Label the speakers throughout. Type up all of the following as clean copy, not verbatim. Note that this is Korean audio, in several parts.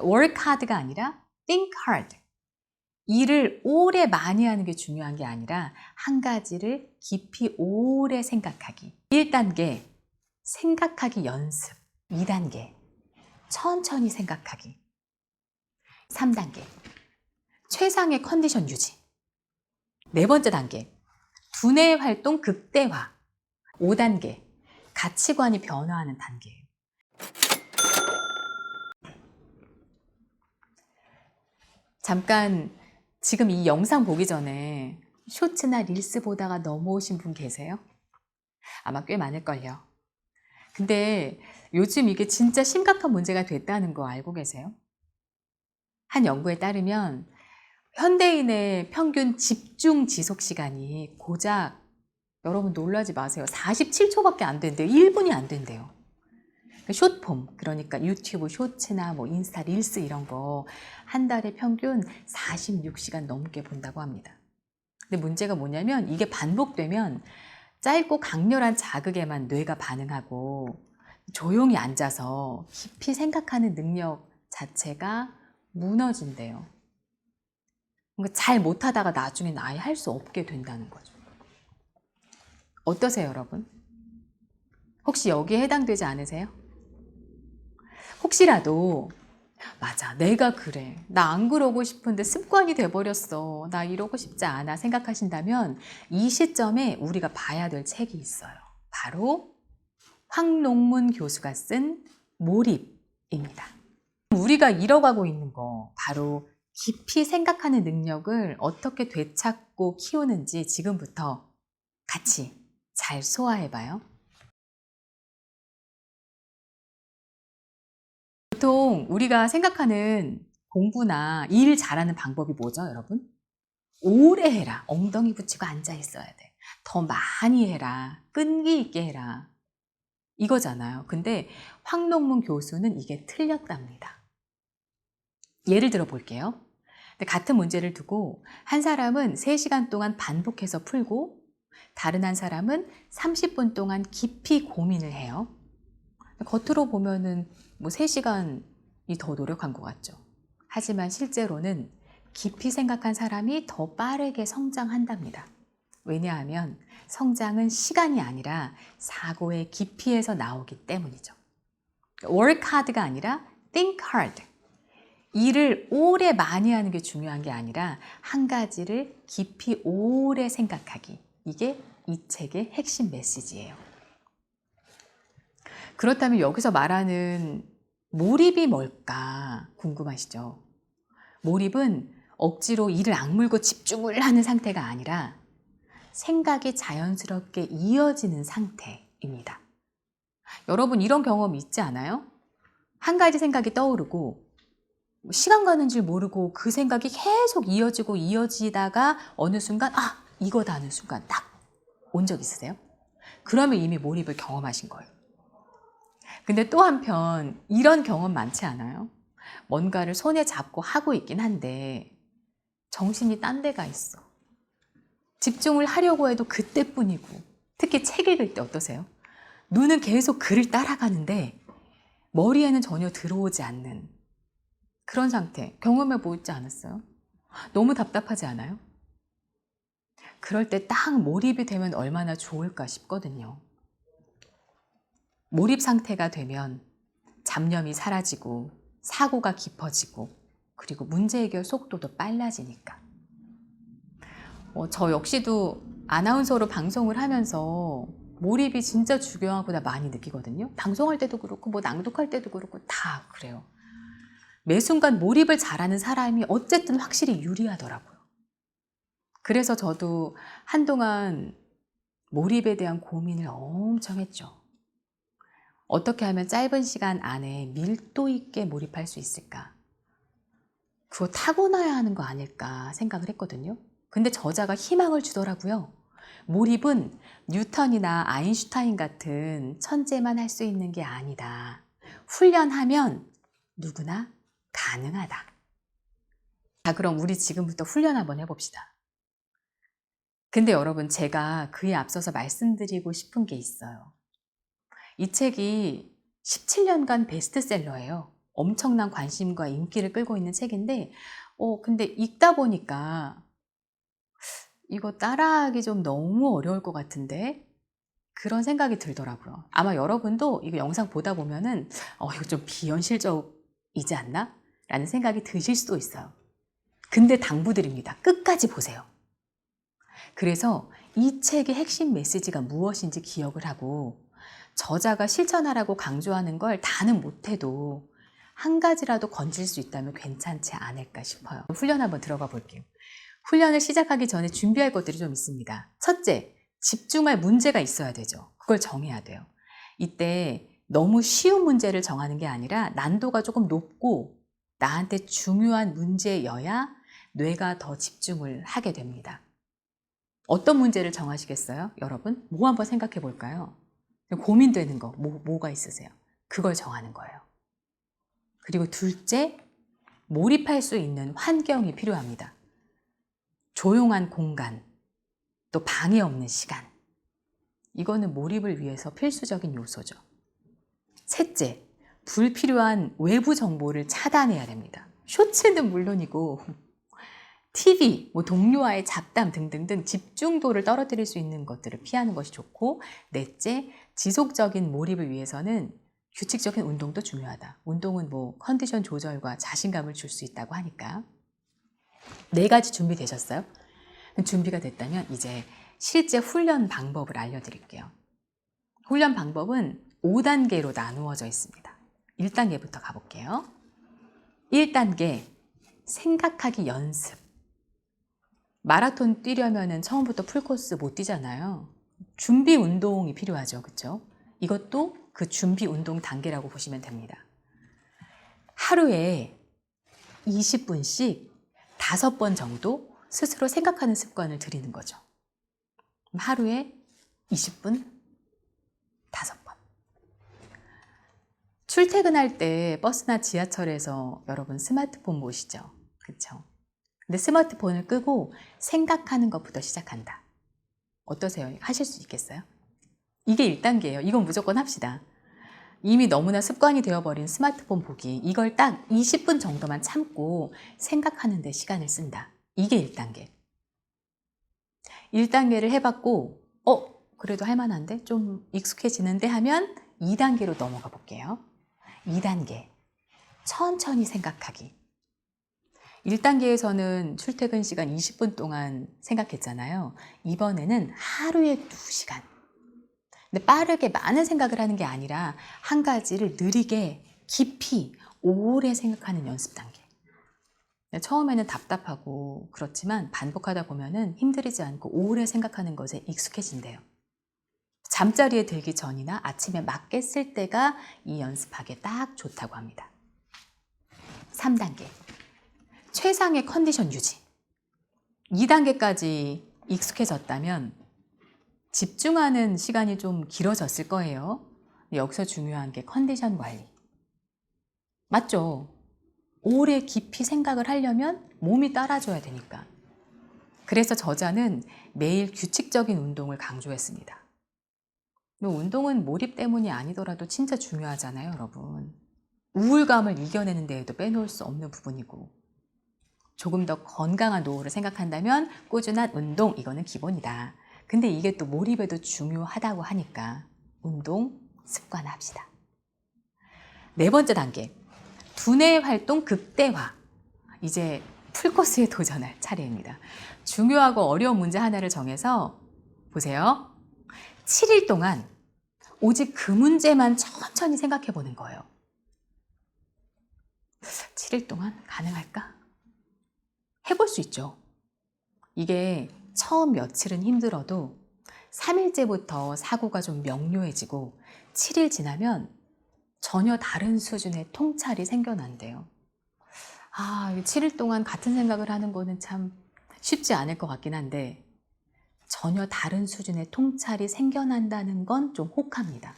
Speaker 1: work hard가 아니라 think hard. 일을 오래 많이 하는 게 중요한 게 아니라 한 가지를 깊이 오래 생각하기. 1단계, 생각하기 연습. 2단계, 천천히 생각하기. 3단계, 최상의 컨디션 유지. 4번째 단계, 두뇌 활동 극대화. 5단계, 가치관이 변화하는 단계예요. 잠깐 지금 이 영상 보기 전에 쇼츠나 릴스 보다가 넘어오신 분 계세요? 아마 꽤 많을걸요. 근데 요즘 이게 진짜 심각한 문제가 됐다는 거 알고 계세요? 한 연구에 따르면 현대인의 평균 집중 지속 시간이 고작, 여러분 놀라지 마세요, 47초밖에 안 된대요. 1분이 안 된대요. 숏폼, 그러니까 유튜브 쇼츠나 뭐 인스타 릴스 이런 거 한 달에 평균 46시간 넘게 본다고 합니다. 근데 문제가 뭐냐면 이게 반복되면 짧고 강렬한 자극에만 뇌가 반응하고 조용히 앉아서 깊이 생각하는 능력 자체가 무너진대요. 그러니까 잘 못하다가 나중엔 아예 할 수 없게 된다는 거죠. 어떠세요, 여러분? 혹시 여기에 해당되지 않으세요? 혹시라도 맞아, 내가 그래, 나 안 그러고 싶은데 습관이 돼버렸어, 나 이러고 싶지 않아 생각하신다면 이 시점에 우리가 봐야 될 책이 있어요. 바로 황농문 교수가 쓴 몰입입니다. 우리가 잃어가고 있는 거 바로 깊이 생각하는 능력을 어떻게 되찾고 키우는지 지금부터 같이 잘 소화해봐요. 보통 우리가 생각하는 공부나 일 잘하는 방법이 뭐죠, 여러분? 오래 해라. 엉덩이 붙이고 앉아 있어야 돼. 더 많이 해라. 끈기 있게 해라. 이거잖아요. 근데 황농문 교수는 이게 틀렸답니다. 예를 들어 볼게요. 같은 문제를 두고 한 사람은 3시간 동안 반복해서 풀고 다른 한 사람은 30분 동안 깊이 고민을 해요. 겉으로 보면은 뭐 3시간이 더 노력한 것 같죠. 하지만 실제로는 깊이 생각한 사람이 더 빠르게 성장한답니다. 왜냐하면 성장은 시간이 아니라 사고의 깊이에서 나오기 때문이죠. work hard가 아니라 think hard. 일을 오래 많이 하는 게 중요한 게 아니라 한 가지를 깊이 오래 생각하기. 이게 이 책의 핵심 메시지예요. 그렇다면 여기서 말하는 몰입이 뭘까 궁금하시죠? 몰입은 억지로 이를 악물고 집중을 하는 상태가 아니라 생각이 자연스럽게 이어지는 상태입니다. 여러분 이런 경험 있지 않아요? 한 가지 생각이 떠오르고 시간 가는 줄 모르고 그 생각이 계속 이어지고 이어지다가 어느 순간 이거다 하는 순간 딱 온 적 있으세요? 그러면 이미 몰입을 경험하신 거예요. 근데 또 한편 이런 경험 많지 않아요? 뭔가를 손에 잡고 하고 있긴 한데 정신이 딴 데가 있어. 집중을 하려고 해도 그때뿐이고, 특히 책 읽을 때 어떠세요? 눈은 계속 글을 따라가는데 머리에는 전혀 들어오지 않는 그런 상태 경험해 보지 않았어요? 너무 답답하지 않아요? 그럴 때 딱 몰입이 되면 얼마나 좋을까 싶거든요. 몰입 상태가 되면 잡념이 사라지고 사고가 깊어지고 그리고 문제 해결 속도도 빨라지니까. 저 역시도 아나운서로 방송을 하면서 몰입이 진짜 중요하구나 많이 느끼거든요. 방송할 때도 그렇고 뭐 낭독할 때도 그렇고 다 그래요. 매 순간 몰입을 잘하는 사람이 어쨌든 확실히 유리하더라고요. 그래서 저도 한동안 몰입에 대한 고민을 엄청 했죠. 어떻게 하면 짧은 시간 안에 밀도 있게 몰입할 수 있을까? 그거 타고나야 하는 거 아닐까 생각을 했거든요. 근데 저자가 희망을 주더라고요. 몰입은 뉴턴이나 아인슈타인 같은 천재만 할 수 있는 게 아니다. 훈련하면 누구나 가능하다. 자, 그럼 우리 지금부터 훈련 한번 해봅시다. 근데 여러분, 제가 그에 앞서서 말씀드리고 싶은 게 있어요. 이 책이 17년간 베스트셀러예요. 엄청난 관심과 인기를 끌고 있는 책인데 근데 읽다 보니까 이거 따라하기 좀 너무 어려울 것 같은데 그런 생각이 들더라고요. 아마 여러분도 이거 영상 보다 보면은 이거 좀 비현실적이지 않나? 라는 생각이 드실 수도 있어요. 근데 당부드립니다. 끝까지 보세요. 그래서 이 책의 핵심 메시지가 무엇인지 기억을 하고 저자가 실천하라고 강조하는 걸 다는 못해도 한 가지라도 건질 수 있다면 괜찮지 않을까 싶어요. 훈련 한번 들어가 볼게요. 훈련을 시작하기 전에 준비할 것들이 좀 있습니다. 첫째, 집중할 문제가 있어야 되죠. 그걸 정해야 돼요. 이때 너무 쉬운 문제를 정하는 게 아니라 난도가 조금 높고 나한테 중요한 문제여야 뇌가 더 집중을 하게 됩니다. 어떤 문제를 정하시겠어요? 여러분? 뭐 한번 생각해 볼까요? 고민되는 거, 뭐가 있으세요? 그걸 정하는 거예요. 그리고 둘째, 몰입할 수 있는 환경이 필요합니다. 조용한 공간, 또 방해 없는 시간. 이거는 몰입을 위해서 필수적인 요소죠. 셋째, 불필요한 외부 정보를 차단해야 됩니다. 쇼츠는 물론이고 TV, 동료와의 잡담 등등등 집중도를 떨어뜨릴 수 있는 것들을 피하는 것이 좋고, 넷째, 지속적인 몰입을 위해서는 규칙적인 운동도 중요하다. 운동은 컨디션 조절과 자신감을 줄 수 있다고 하니까. 4가지 준비되셨어요? 준비가 됐다면 이제 실제 훈련 방법을 알려드릴게요. 훈련 방법은 5단계로 나누어져 있습니다. 1단계부터 가볼게요. 1단계, 생각하기 연습. 마라톤 뛰려면 처음부터 풀코스 못 뛰잖아요. 준비 운동이 필요하죠. 그렇죠? 이것도 그 준비 운동 단계라고 보시면 됩니다. 하루에 20분씩 5번 정도 스스로 생각하는 습관을 들이는 거죠. 하루에 20분, 5번. 출퇴근할 때 버스나 지하철에서 여러분 스마트폰 보시죠? 그렇죠? 근데 스마트폰을 끄고 생각하는 것부터 시작한다. 어떠세요? 하실 수 있겠어요? 이게 1단계예요. 이건 무조건 합시다. 이미 너무나 습관이 되어버린 스마트폰 보기. 이걸 딱 20분 정도만 참고 생각하는 데 시간을 쓴다. 이게 1단계. 1단계를 해봤고 그래도 할만한데? 좀 익숙해지는데 하면 2단계로 넘어가 볼게요. 2단계. 천천히 생각하기. 1단계에서는 출퇴근 시간 20분 동안 생각했잖아요. 이번에는 하루에 2시간. 근데 빠르게 많은 생각을 하는 게 아니라 한 가지를 느리게 깊이 오래 생각하는 연습 단계. 처음에는 답답하고 그렇지만 반복하다 보면은 힘들이지 않고 오래 생각하는 것에 익숙해진대요. 잠자리에 들기 전이나 아침에 막 깼을 때가 이 연습하기에 딱 좋다고 합니다. 3단계. 최상의 컨디션 유지. 2단계까지 익숙해졌다면 집중하는 시간이 좀 길어졌을 거예요. 여기서 중요한 게 컨디션 관리. 맞죠? 오래 깊이 생각을 하려면 몸이 따라줘야 되니까. 그래서 저자는 매일 규칙적인 운동을 강조했습니다. 운동은 몰입 때문이 아니더라도 진짜 중요하잖아요, 여러분. 우울감을 이겨내는 데에도 빼놓을 수 없는 부분이고, 조금 더 건강한 노후를 생각한다면 꾸준한 운동, 이거는 기본이다. 근데 이게 또 몰입에도 중요하다고 하니까 운동 습관화합시다. 4번째 단계, 두뇌 활동 극대화. 이제 풀코스에 도전할 차례입니다. 중요하고 어려운 문제 하나를 정해서 보세요. 7일 동안 오직 그 문제만 천천히 생각해 보는 거예요. 7일 동안 가능할까? 해볼 수 있죠. 이게 처음 며칠은 힘들어도 3일째부터 사고가 좀 명료해지고 7일 지나면 전혀 다른 수준의 통찰이 생겨난대요. 7일 동안 같은 생각을 하는 거는 참 쉽지 않을 것 같긴 한데 전혀 다른 수준의 통찰이 생겨난다는 건 좀 혹합니다.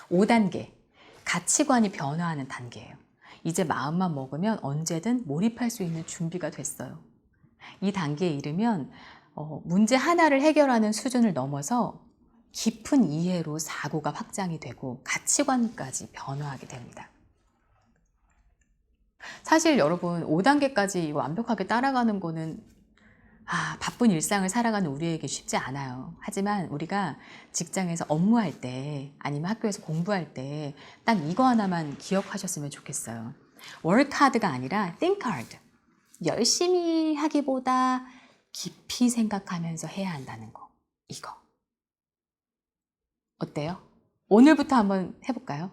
Speaker 1: 5단계, 가치관이 변화하는 단계예요. 이제 마음만 먹으면 언제든 몰입할 수 있는 준비가 됐어요. 이 단계에 이르면 문제 하나를 해결하는 수준을 넘어서 깊은 이해로 사고가 확장이 되고 가치관까지 변화하게 됩니다. 사실 여러분 5단계까지 이거 완벽하게 따라가는 거는 바쁜 일상을 살아가는 우리에게 쉽지 않아요. 하지만 우리가 직장에서 업무할 때 아니면 학교에서 공부할 때 딱 이거 하나만 기억하셨으면 좋겠어요. work hard가 아니라 think hard. 열심히 하기보다 깊이 생각하면서 해야 한다는 거. 이거. 어때요? 오늘부터 한번 해볼까요?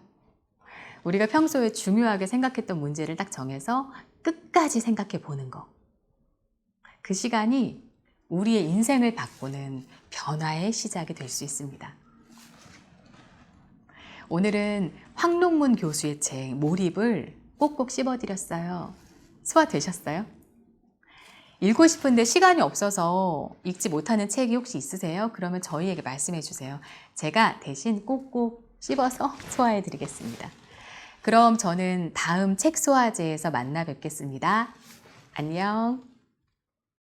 Speaker 1: 우리가 평소에 중요하게 생각했던 문제를 딱 정해서 끝까지 생각해 보는 거. 그 시간이 우리의 인생을 바꾸는 변화의 시작이 될 수 있습니다. 오늘은 황롱문 교수의 책 몰입을 꼭꼭 씹어드렸어요. 소화되셨어요? 읽고 싶은데 시간이 없어서 읽지 못하는 책이 혹시 있으세요? 그러면 저희에게 말씀해 주세요. 제가 대신 꼭꼭 씹어서 소화해 드리겠습니다. 그럼 저는 다음 책 소화제에서 만나 뵙겠습니다. 안녕.